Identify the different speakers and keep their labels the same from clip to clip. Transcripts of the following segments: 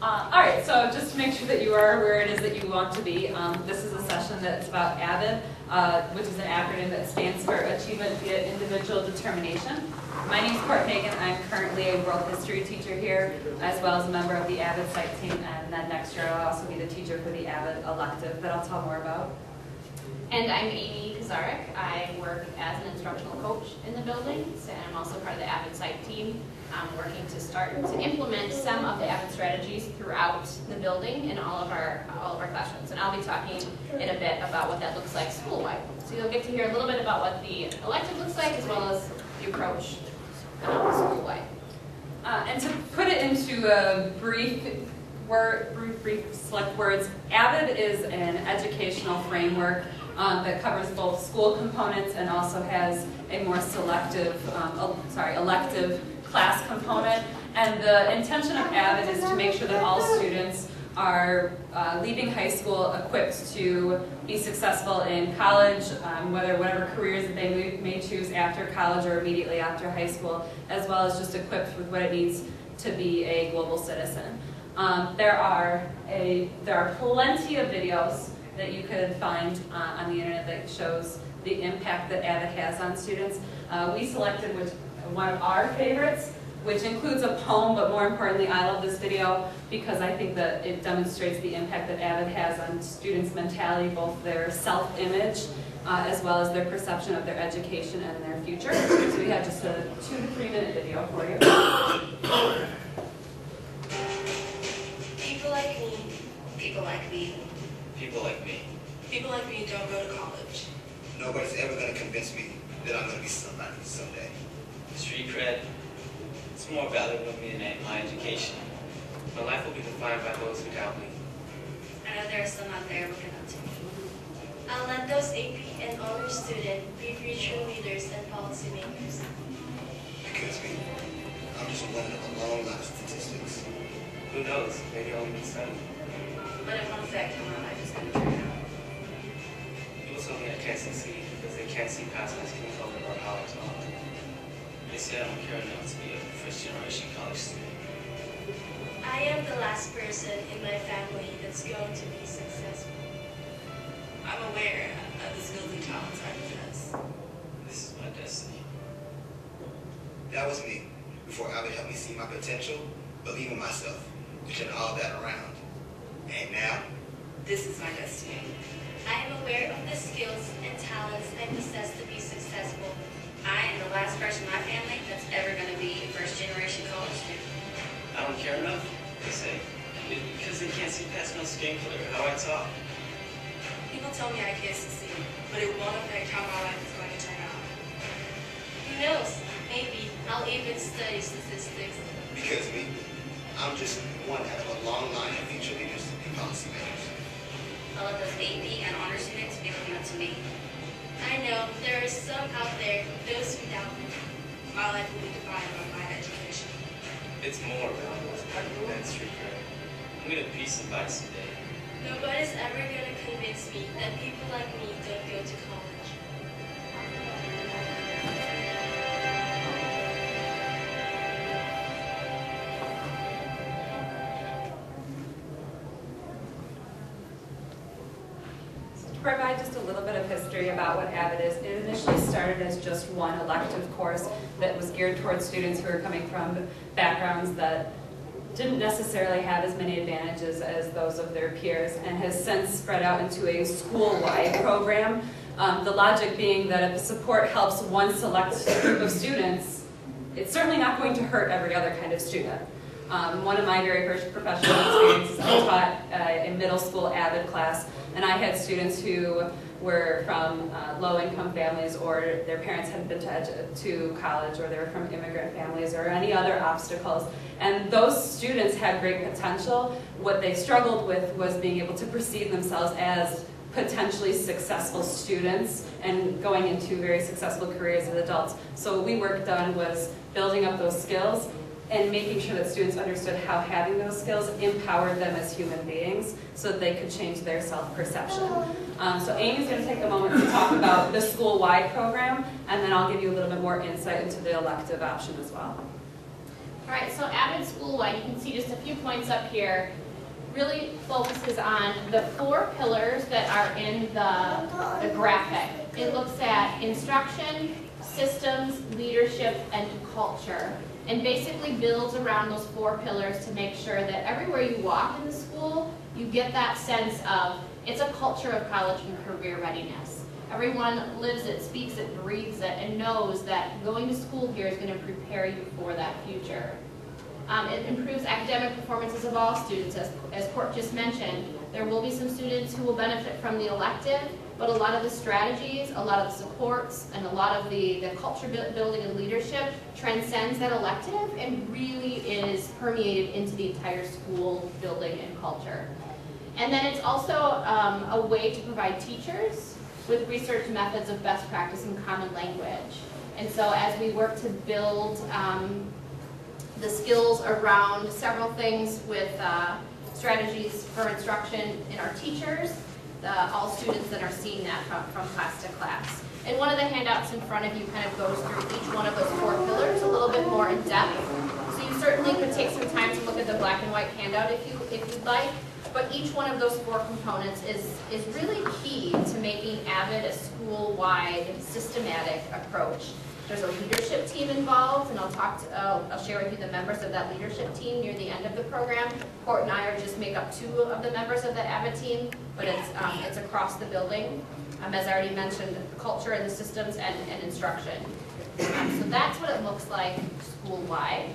Speaker 1: Alright, so just to make sure that you are where it is that you want to be, this is a session that's about Avid, which is an acronym that stands for Achievement via Individual Determination. My name is Court Hagan. I'm currently a world history teacher here, as well as a member of the Avid site team, and then next year I'll also be the teacher for the Avid elective that I'll tell more about.
Speaker 2: And I'm Amy Kazarek. I work as an instructional coach in the buildings, and I'm also part of the Avid site team. I'm working to start to implement some of the Avid strategies throughout the building in all of our classrooms. And I'll be talking in a bit about what that looks like school-wide. So you'll get to hear a little bit about what the elective looks like, as well as the approach school-wide.
Speaker 1: And to put it into a brief select words, Avid is an educational framework that covers both school components and also has a more selective, elective class component. And the intention of Avid is to make sure that all students are leaving high school equipped to be successful in college, whatever careers that they may choose after college or immediately after high school, as well as just equipped with what it needs to be a global citizen. There are plenty of videos that you could find on the internet that shows the impact that Avid has on students. We selected one of our favorites, which includes a poem, but more importantly, I love this video because I think that it demonstrates the impact that Avid has on students' mentality, both their self-image, as well as their perception of their education and their future. So we have just a 2 to 3 minute video for you.
Speaker 3: People like me. People like me.
Speaker 4: People like me.
Speaker 3: People like me don't go to college.
Speaker 5: Nobody's ever going to convince me that I'm going to be somebody someday.
Speaker 4: Street cred, it's more valuable to me than my education. My life will be defined by those who doubt me.
Speaker 3: I know there are some out there looking up to me. I'll let those AP and honors students be future leaders and policymakers.
Speaker 5: Because me, I'm just one of a long line of statistics.
Speaker 4: Who knows? Maybe I'll be studying.
Speaker 3: But it won't affect how my life is going to turn out.
Speaker 4: People tell me I can't succeed because they can't see past my skin color or how I talk. They say I don't care enough to be a first-generation college student.
Speaker 3: I am the last person in my family that's going to be successful. I'm aware of the skills and talents I possess.
Speaker 4: This is my destiny.
Speaker 5: That was me, before Avid helped me see my potential, believe in myself, to turn all that around. And now,
Speaker 3: this is my destiny. I am aware of the skills and talents I possess to be successful. I am the last person in my family that's ever going to be a first-generation college student.
Speaker 4: I don't care enough, they say. Because they can't see past my skin color, how I talk.
Speaker 3: People tell me I can't succeed, but it won't affect how my life is going to turn out. Who knows? Maybe I'll even study statistics.
Speaker 5: because me, I'm just one out of a long line of future leaders and policymakers.
Speaker 3: I'll let those AP and honor students be looking up to me. I know there are some out there, those who doubt me. My life will be defined by my education.
Speaker 4: It's more valuable than street cred. I'm gonna be somebody someday.
Speaker 3: Nobody's ever going to convince me that people like me don't go to college.
Speaker 1: To provide just a little bit of history about what Avid is, it initially started as just one elective course that was geared towards students who were coming from backgrounds that didn't necessarily have as many advantages as those of their peers, and has since spread out into a school-wide program. The logic being that if support helps one select group of students, it's certainly not going to hurt every other kind of student. One of my very first professional experiences, I taught a middle school Avid class, and I had students who were from low-income families, or their parents hadn't been to college, or they were from immigrant families, or any other obstacles. And those students had great potential. What they struggled with was being able to perceive themselves as potentially successful students and going into very successful careers as adults. So what we worked on was building up those skills and making sure that students understood how having those skills empowered them as human beings so that they could change their self-perception. So Amy's going to take a moment to talk about the school-wide program, and then I'll give you a little bit more insight into the elective option as well.
Speaker 2: All right, so Avid school-wide, you can see just a few points up here, really focuses on the 4 pillars that are in the graphic. It looks at instruction, systems, leadership, and culture, and basically builds around those 4 pillars to make sure that everywhere you walk in the school, you get that sense of it's a culture of college and career readiness. Everyone lives it, speaks it, breathes it, and knows that going to school here is going to prepare you for that future. It improves academic performances of all students. As Court just mentioned, there will be some students who will benefit from the elective, but a lot of the strategies, a lot of the supports, and a lot of the culture building and leadership transcends that elective and really is permeated into the entire school building and culture. And then it's also a way to provide teachers with research methods of best practice and common language. And so as we work to build the skills around several things with strategies for instruction in our teachers, all students that are seeing that from class to class. And one of the handouts in front of you kind of goes through each one of those 4 pillars a little bit more in depth. So you certainly could take some time to look at the black and white handout if you'd like. But each one of those 4 components is really key to making Avid a school-wide systematic approach. There's a leadership team involved, and I'll share with you the members of that leadership team near the end of the program. Court and I just make up 2 of the members of the Avid team, but it's across the building. As I already mentioned, the culture and the systems and instruction. So that's what it looks like school-wide.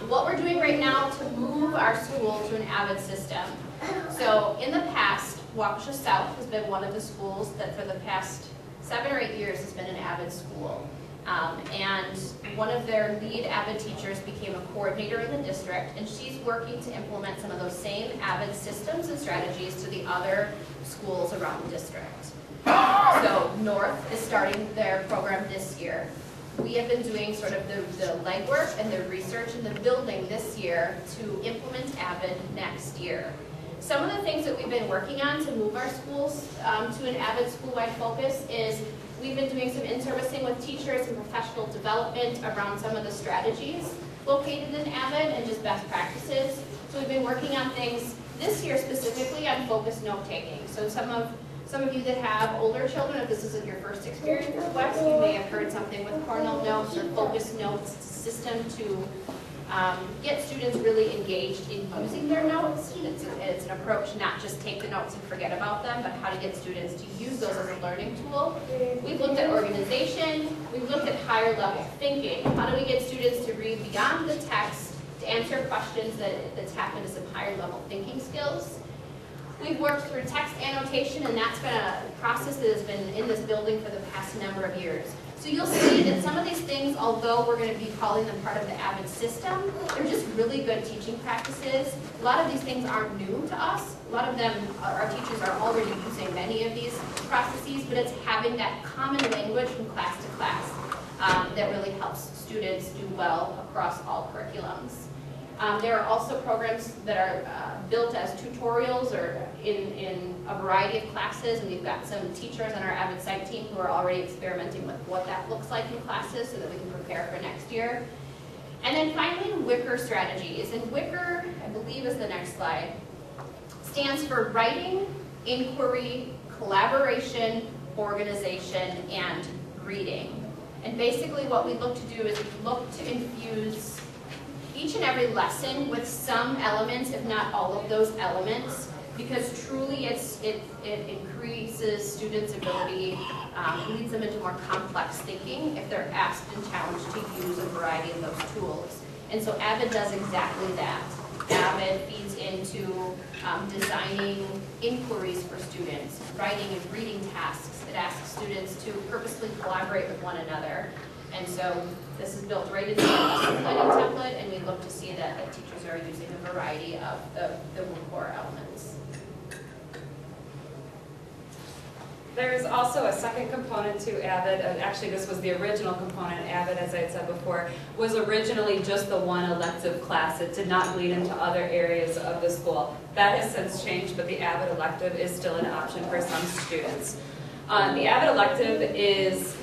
Speaker 2: What we're doing right now to move our school to an Avid system. So in the past, Waukesha South has been one of the schools that for the past 7 or 8 years has been an Avid school. And one of their lead Avid teachers became a coordinator in the district, and she's working to implement some of those same Avid systems and strategies to the other schools around the district. So North is starting their program this year. We have been doing sort of the legwork and the research and the building this year to implement Avid next year. Some of the things that we've been working on to move our schools to an Avid school-wide focus is we've been doing some in-servicing with teachers and professional development around some of the strategies located in Avid and just best practices. So we've been working on things this year specifically on focused note-taking. So some of you that have older children, if this isn't your first experience with WEX, you may have heard something with Cornell Notes or Focus Notes system to get students really engaged in using their notes. It's an approach not just take the notes and forget about them, but how to get students to use those as a learning tool. We've looked at organization. We've looked at higher level thinking. How do we get students to read beyond the text to answer questions that tap into some higher level thinking skills? We've worked through text annotation, and that's been a process that has been in this building for the past number of years. So you'll see that some of these things, although we're going to be calling them part of the Avid system, they're just really good teaching practices. A lot of these things aren't new to us. A lot of them, our teachers are already using many of these processes, but it's having that common language from class to class that really helps students do well across all curriculums. There are also programs that are built as tutorials or in a variety of classes, and we've got some teachers on our Avid site team who are already experimenting with what that looks like in classes so that we can prepare for next year. And then finally, Wicker strategies. And Wicker, I believe is the next slide, stands for writing, inquiry, collaboration, organization, and reading. And basically what we look to do is we look to infuse each and every lesson with some elements, if not all of those elements, because truly it increases students' ability, leads them into more complex thinking if they're asked and challenged to use a variety of those tools. And so Avid does exactly that. Avid feeds into designing inquiries for students, writing and reading tasks. It asks students to purposely collaborate with one another. And so this is built right into the lesson planning template, and we look to see that the teachers are using a variety of the core elements.
Speaker 1: There's also a second component to Avid. Actually, this was the original component. Avid, as I had said before, was originally just the one elective class. It did not bleed into other areas of the school. That has since changed, but the Avid elective is still an option for some students. The Avid elective is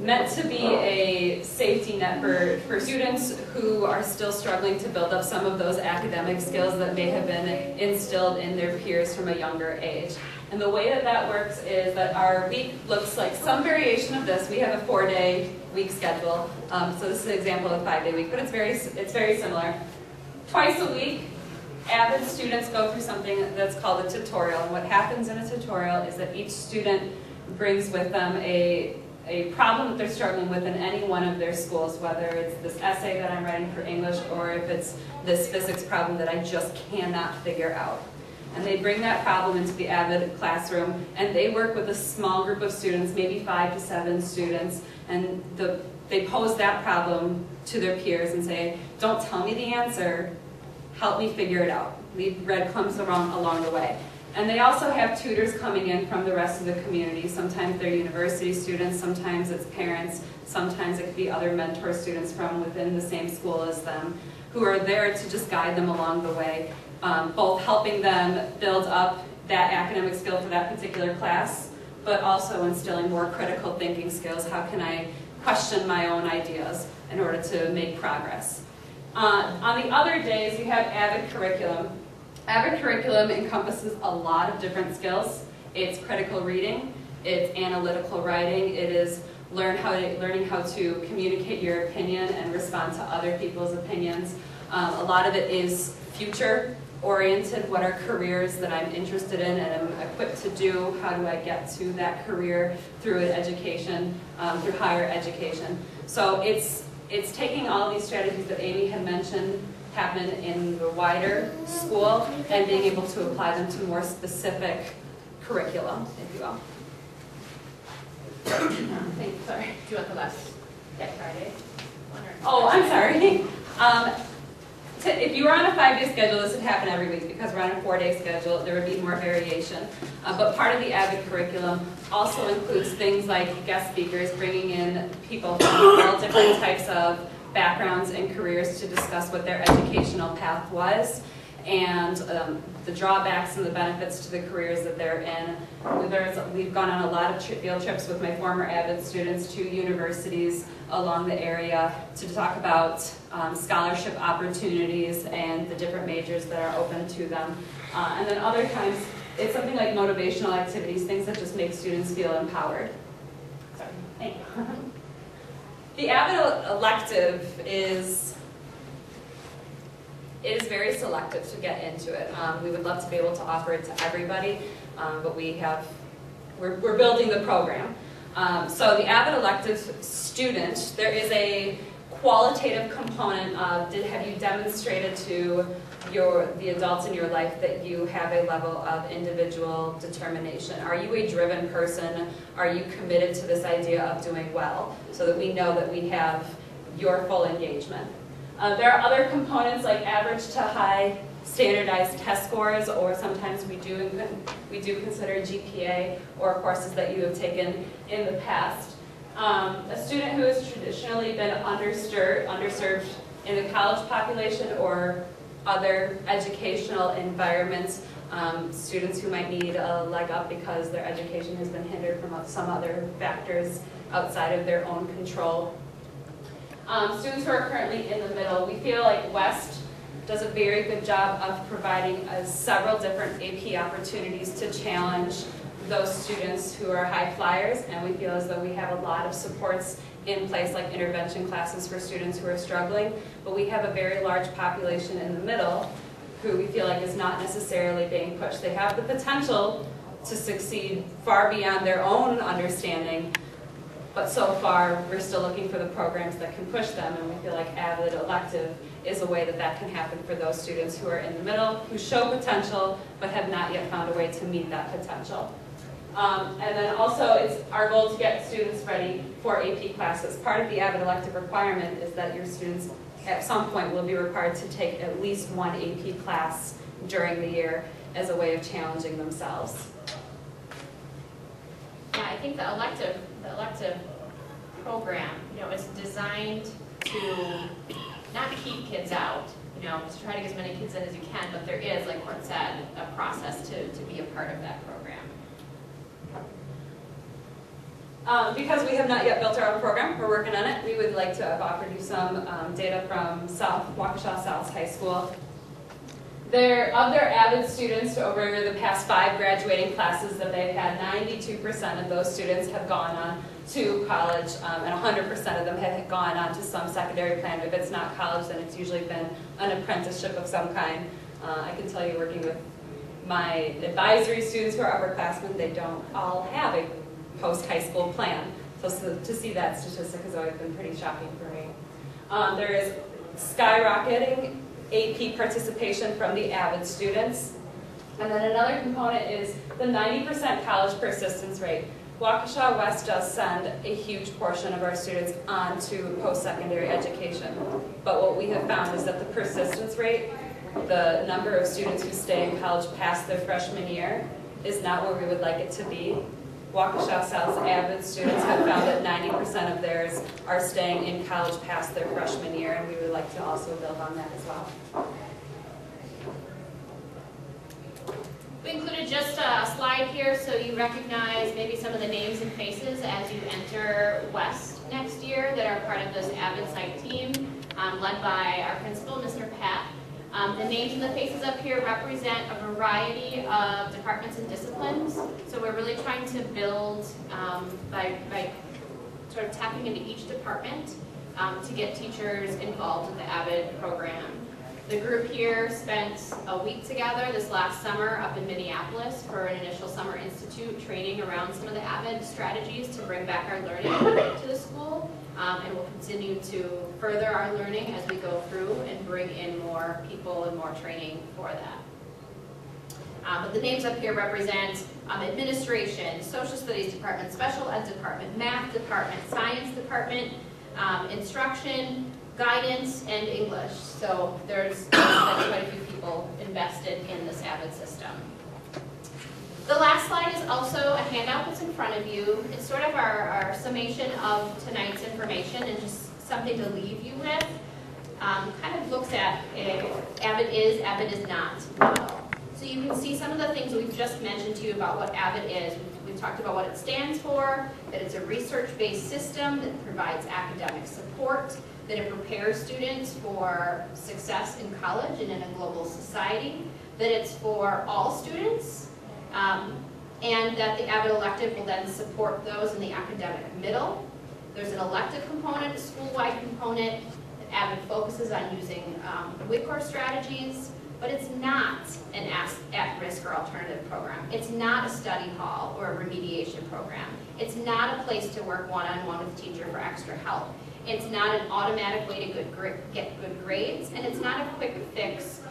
Speaker 1: meant to be a safety net for students who are still struggling to build up some of those academic skills that may have been instilled in their peers from a younger age. And the way that that works is that our week looks like some variation of this. We have a 4-day week schedule. So this is an example of a 5-day week, but it's very similar. Twice a week, Avid students go through something that's called a tutorial. And what happens in a tutorial is that each student brings with them a problem that they're struggling with in any one of their schools, whether it's this essay that I'm writing for English or if it's this physics problem that I just cannot figure out. And they bring that problem into the Avid classroom, and they work with a small group of students, maybe 5 to 7 students, and they pose that problem to their peers and say, don't tell me the answer, help me figure it out. Leave breadcrumbs along the way. And they also have tutors coming in from the rest of the community. Sometimes they're university students, sometimes it's parents, sometimes it could be other mentor students from within the same school as them, who are there to just guide them along the way. Both helping them build up that academic skill for that particular class, but also instilling more critical thinking skills. How can I question my own ideas in order to make progress? On the other days, you have Avid curriculum. Avid curriculum encompasses a lot of different skills. It's critical reading, it's analytical writing, it is learning how to communicate your opinion and respond to other people's opinions. A lot of it is future oriented. What are careers that I'm interested in and am equipped to do? How do I get to that career through an education, through higher education? So it's taking all these strategies that Amy had mentioned happen in the wider school and being able to apply them to more specific curriculum, if you will. Sorry.
Speaker 2: Do you want the last Friday?
Speaker 1: Oh, I'm sorry. If you were on a 5-day schedule, this would happen every week. Because we're on a 4-day schedule, there would be more variation. But part of the Avid curriculum also includes things like guest speakers, bringing in people from all different types of backgrounds and careers to discuss what their educational path was, and the drawbacks and the benefits to the careers that they're in. We've gone on a lot of field trips with my former Avid students to universities along the area to talk about scholarship opportunities and the different majors that are open to them. And then other times, it's something like motivational activities, things that just make students feel empowered. Sorry. Thank you. The Avid elective is very selective to get into it. We would love to be able to offer it to everybody, but we're building the program. So the Avid elective student, there is a qualitative component of have you demonstrated to the adults in your life that you have a level of individual determination? Are you a driven person? Are you committed to this idea of doing well, so that we know that we have your full engagement? There are other components like average to high standardized test scores, or sometimes we do consider GPA or courses that you have taken in the past. A student who has traditionally been underserved in the college population or other educational environments, students who might need a leg up because their education has been hindered from some other factors outside of their own control. Students who are currently in the middle, we feel like West does a very good job of providing several different AP opportunities to challenge those students who are high flyers, and we feel as though we have a lot of supports in place, like intervention classes for students who are struggling, but we have a very large population in the middle who we feel like is not necessarily being pushed. They have the potential to succeed far beyond their own understanding, but so far we're still looking for the programs that can push them, and we feel like Avid elective is a way that that can happen for those students who are in the middle, who show potential, but have not yet found a way to meet that potential. And then also, it's our goal to get students ready for AP classes. Part of the Avid elective requirement is that your students at some point will be required to take at least one AP class during the year as a way of challenging themselves.
Speaker 2: Yeah, I think the elective program, is designed to not keep kids out, to try to get as many kids in as you can, but there is, like Court said, a process to be a part of that program.
Speaker 1: Because we have not yet built our own program, we're working on it. We would like to have offered you some data from Waukesha South High School. Of their Avid students over the past 5 graduating classes that they've had, 92% of those students have gone on to college, and 100% of them have gone on to some secondary plan. If it's not college, then it's usually been an apprenticeship of some kind. I can tell you, working with my advisory students who are upperclassmen, they don't all have a post-high school plan. So to see that statistic has always been pretty shocking for me. There is skyrocketing AP participation from the Avid students. And then another component is the 90% college persistence rate. Waukesha West does send a huge portion of our students on to post-secondary education. But what we have found is that the persistence rate, the number of students who stay in college past their freshman year, is not where we would like it to be. Waukesha South's Avid students have found that 90% of theirs are staying in college past their freshman year, and we would like to also build on that as well.
Speaker 2: We included just a slide here so you recognize maybe some of the names and faces as you enter West next year that are part of this Avid site team, led by our principal, Mr. Pat. The names and the faces up here represent a variety of departments and disciplines. So we're really trying to build by sort of tapping into each department to get teachers involved in the Avid program. The group here spent a week together this last summer up in Minneapolis for an initial summer institute training around some of the Avid strategies to bring back our learning to the school. And we'll continue to further our learning as we go through and bring in more people and more training for that. But the names up here represent administration, social studies department, special ed department, math department, science department, instruction, guidance, and English. So there's quite a few people invested in this Avid system. The last slide is also a handout that's in front of you. It's sort of our summation of tonight's information and just something to leave you with. Kind of looks at Avid is not model. So you can see some of the things we've just mentioned to you about what Avid is. We've talked about what it stands for, that it's a research-based system that provides academic support, that it prepares students for success in college and in a global society, that it's for all students, and that the Avid elective will then support those in the academic middle. There's an elective component, a school-wide component. That Avid focuses on using WIC strategies, but it's not an at-risk or alternative program. It's not a study hall or a remediation program. It's not a place to work one-on-one with a teacher for extra help. It's not an automatic way to get good grades, and it's not a quick fix.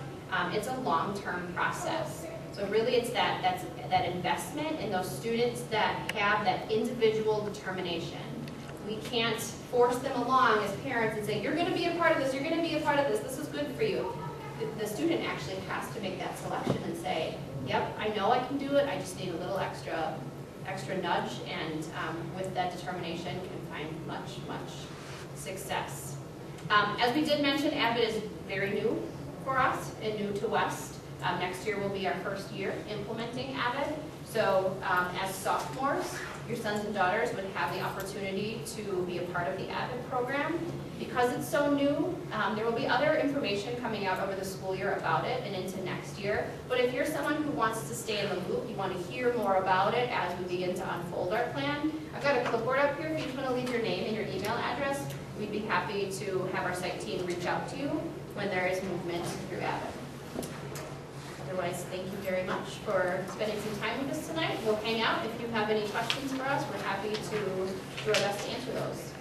Speaker 2: It's a long-term process. So really it's that investment in those students that have that individual determination. We can't force them along as parents and say, you're going to be a part of this, you're going to be a part of this, this is good for you. The student actually has to make that selection and say, yep, I know I can do it, I just need a little extra nudge, and with that determination can find much success. As we did mention, Avid is very new for us and new to West. Next year will be our first year implementing Avid. So as sophomores, your sons and daughters would have the opportunity to be a part of the Avid program. Because it's so new, there will be other information coming out over the school year about it and into next year. But if you're someone who wants to stay in the loop, you want to hear more about it as we begin to unfold our plan, I've got a clipboard up here if you just want to leave your name and your email address. We'd be happy to have our site team reach out to you when there is movement through Avid. Otherwise, thank you very much for spending some time with us tonight. We'll hang out. If you have any questions for us, we're happy to do our best to answer those.